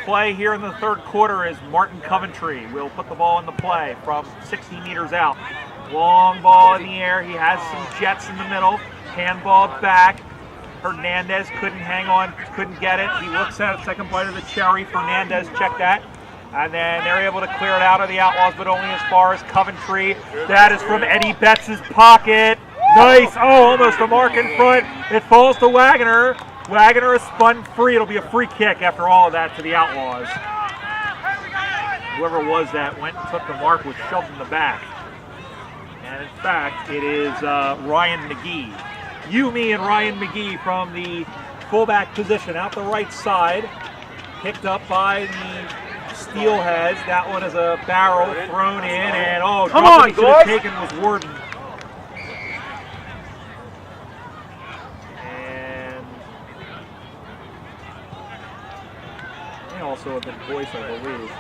play here in the third quarter is Martin Coventry. Will put the ball into play from 60 meters out. Long ball in the air. He has some jets in the middle. Handball back. Hernandez couldn't hang on, couldn't get it. He looks at it, second bite of the cherry. Fernandez, check that. And then they're able to clear it out of the Outlaws, but only as far as Coventry. That is from Eddie Betts' pocket. Nice. Oh, almost a mark in front. It falls to Wagoner. Wagoner is spun free. It'll be a free kick after all of that to the Outlaws. Whoever was that went and took the mark, was shoved in the back. And in fact, it is Ryan McGee. You, me, and Ryan McGee from the fullback position out the right side. Picked up by the Steelheads. That one is a barrel thrown in, and oh, come on, he should have taken was Warden. And they also have been Boyce, I believe.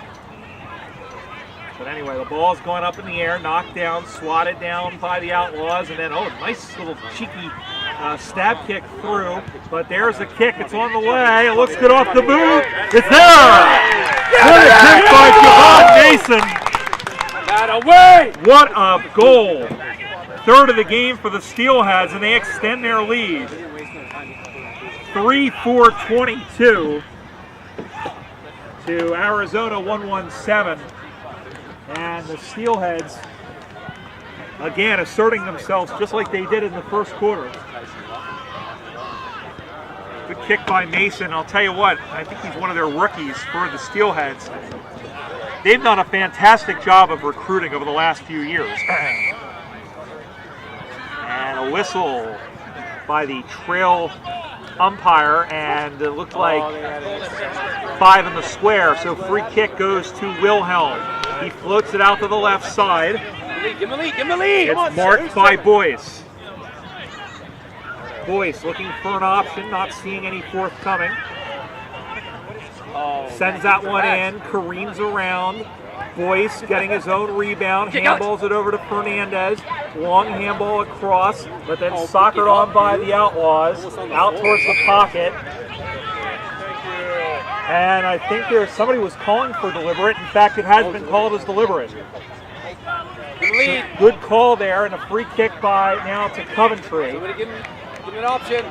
But anyway, the ball's going up in the air, knocked down, swatted down by the Outlaws, and then, oh, nice little cheeky stab kick through. But there's the kick. It's on the way. It looks good off the boot. It's there! What a kick by Javon Mason. That away! What a goal. Third of the game for the Steelheads, and they extend their lead. 3-4-22 to Arizona 1-1-7. And the Steelheads, again, asserting themselves just like they did in the first quarter. Good kick by Mason. I'll tell you what, I think he's one of their rookies for the Steelheads. They've done a fantastic job of recruiting over the last few years. And a whistle by the trail umpire, and it looked like 5 in the square, so free kick goes to Wilhelm. He floats it out to the left side. Give him the lead, give him the lead! It's marked by Boyce. Boyce looking for an option, not seeing any forthcoming. Sends that one in, careens around. Boyce getting his own rebound, handballs it over to Fernandez. Long handball across, but then soccered on by the Outlaws, out towards the pocket. And I think somebody was calling for deliberate. In fact, it has been called as deliberate. Good call there, and a free kick by now to Coventry. Somebody give him an option.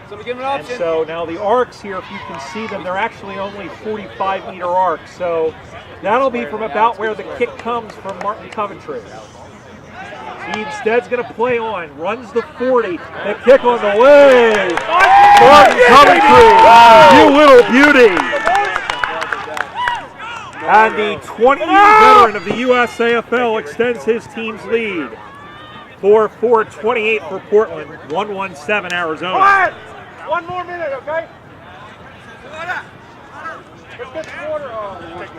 Somebody give him an option. And so now the arcs here, if you can see them, they're actually only 45-meter arcs. So that'll be from about where the kick comes from Martin Coventry. He instead's going to play on, runs the 40, the kick on the way. Martin Coventry, you little beauty. And the 20-year veteran of the USAFL extends his team's lead. 4-4-28 for Portland, 1-1-7 Arizona. One more minute, okay? Let's get some water. Take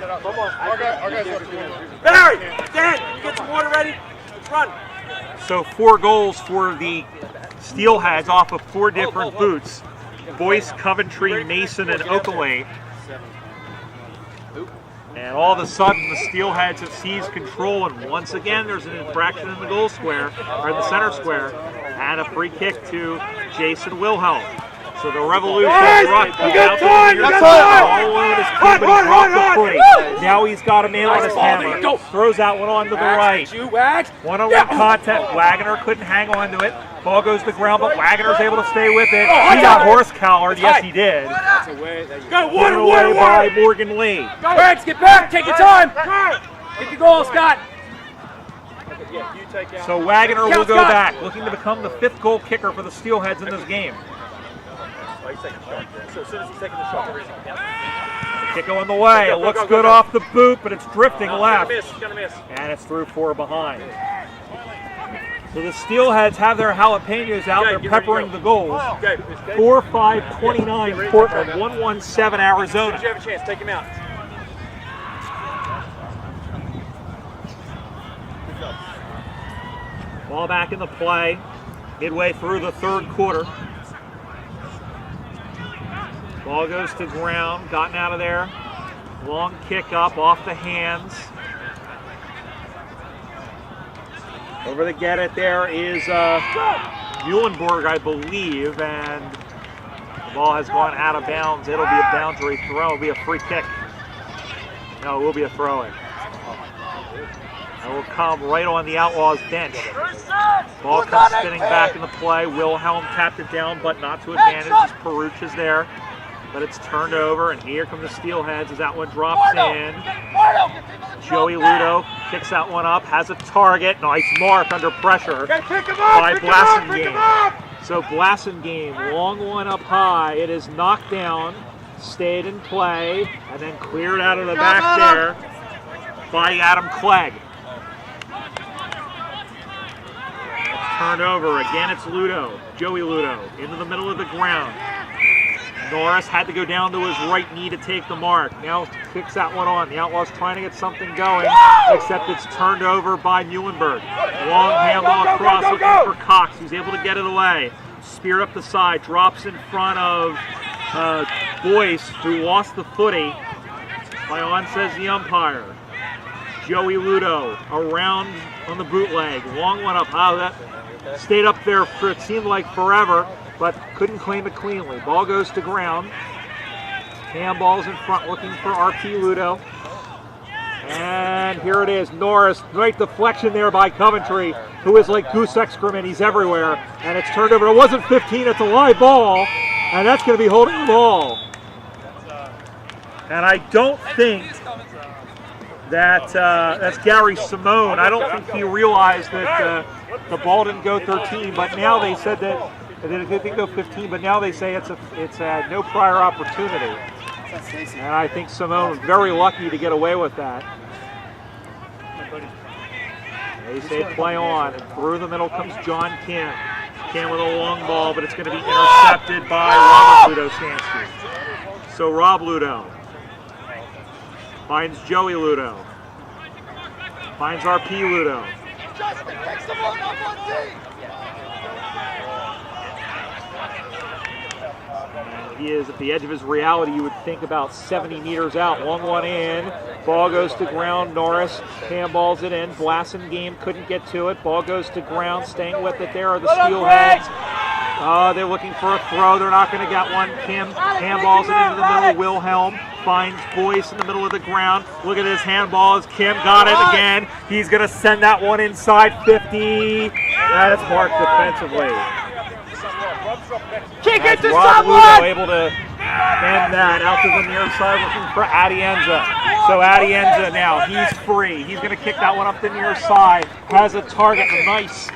that out. Come on. Our guys want to do Barry, Dan, you get some water ready? Let's run. So 4 goals for the Steelheads off of 4 different boots. Boyce, Coventry, Mason, and Oakley. And all of a sudden, the Steelheads have seized control, and once again, there's an infraction in the goal square, or in the center square, and a free kick to Jason Wilhelm. So the Revolution rush comes out to the all alone his team, but he dropped the footy. Now he's got a man on his hammer. Throws out one on to the right. One-on-one contact. Wagoner couldn't hang on to it. Ball goes to the ground, but Wagoner's able to stay with it. He got horse-collared. Yes, he did. Go, Given away by Morgan Lee. Rex, get back. Take your time. Get the goal, Scott. So Wagoner will go back, looking to become the 5th goal kicker for the Steelheads in this game. Kick on the way. It looks good off the boot, but it's drifting left. And it's through 4 behind. So the Steelheads have their jalapenos out. They're peppering the goals. 4-5-29 Portland, 1-1-7 Arizona. You have a chance. Take him out. Ball back in the play, midway through the third quarter. Ball goes to ground, gotten out of there. Long kick up off the hands. Over the get it there is Muhlenberg, I believe, and Ball has gone out of bounds. It'll be a boundary throw. It'll be a free kick. No, it will be a throw-in. It will come right on the Outlaws bench. Ball comes spinning back into play. Wilhelm tapped it down, but not to advantage as Peruch is there. But it's turned over, and here come the Steelheads as that one drops in. Joey Ludo kicks that one up, has a target. Nice mark under pressure by Blassengame. So Blassengame, long one up high. It is knocked down, stayed in play, and then cleared out of the back there by Adam Clegg. Turned over, again it's Ludo, Joey Ludo, into the middle of the ground. Norris had to go down to his right knee to take the mark. Now kicks that one on. The Outlaws trying to get something going, except it's turned over by Muhlenberg. Long handball across, looking for Cox, who's able to get it away. Spear up the side, drops in front of Boyce, who lost the footy. Play on, says the umpire. Joey Ludo around on the bootleg. Long one up. Oh, that stayed up there for it seemed like forever, but couldn't claim it cleanly. Ball goes to ground. Handball's in front looking for RP Ludo. And here it is, Norris, great deflection there by Coventry, who is like goose excrement, he's everywhere. And it's turned over, it wasn't 15, it's a live ball, and that's going to be holding the ball. And I don't think that's Gary Simone. I don't think he realized that the ball didn't go 13, but now they said that it didn't go 15, but now they say it's a no prior opportunity. And I think Simone was very lucky to get away with that. They say play on, and through the middle comes John Kim. Kim with a long ball, but it's going to be intercepted by Robert Ludo-Stansky. So Rob Ludo finds Joey Ludo. Finds RP Ludo. And he is at the edge of his reality. You would think about 70 meters out. Long one in. Ball goes to ground. Norris handballs it in. Blassengame couldn't get to it. Ball goes to ground. Staying with it there are the Steelheads. They're looking for a throw. They're not going to get one. Kim handballs it into the middle. Wilhelm finds Boyce in the middle of the ground. Look at his handball as Kim got it again. He's going to send that one inside 50. That's marked defensively. Kick it to Rob someone! Ludo able to end that out to the near side looking for Atienza. So Atienza now, he's free. He's going to kick that one up the near side. Has a target, a nice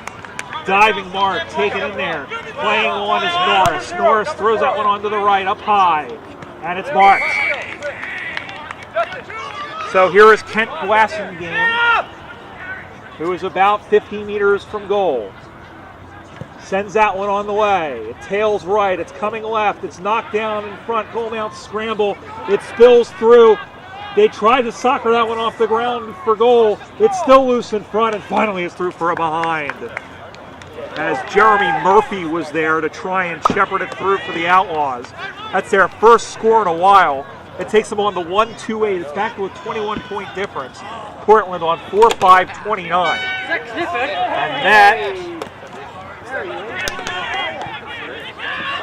diving mark, take it in there. Playing on is Norris. Norris throws that one onto the right, up high, and it's marked. So here is Kent Blassengame, who is about 50 meters from goal. Sends that one on the way. It tails right, it's coming left, it's knocked down in front, goalmouth scramble, it spills through. They tried to soccer that one off the ground for goal. It's still loose in front, and finally it's through for a behind. As Jeremy Murphy was there to try and shepherd it through for the Outlaws. That's their first score in a while. It takes them on the 1-2-8. It's back to a 21-point difference. Portland on 4-5-29. And that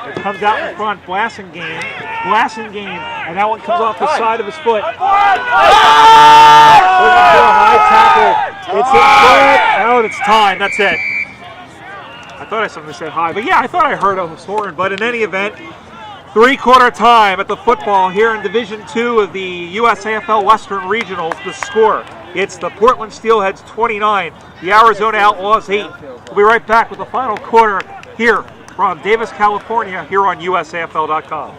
it comes out in front. Blassengame, and that one comes off the side of his foot. Looking for a high tackle. It's in front. Oh, it's time. That's it. I thought I something said high, but yeah, I thought I heard a horn. But in any event, three-quarter time at the football here in Division II of the USAFL Western Regionals. The score, it's the Portland Steelheads 29, the Arizona Outlaws 8. We'll be right back with the final quarter here from Davis, California, here on USAFL.com.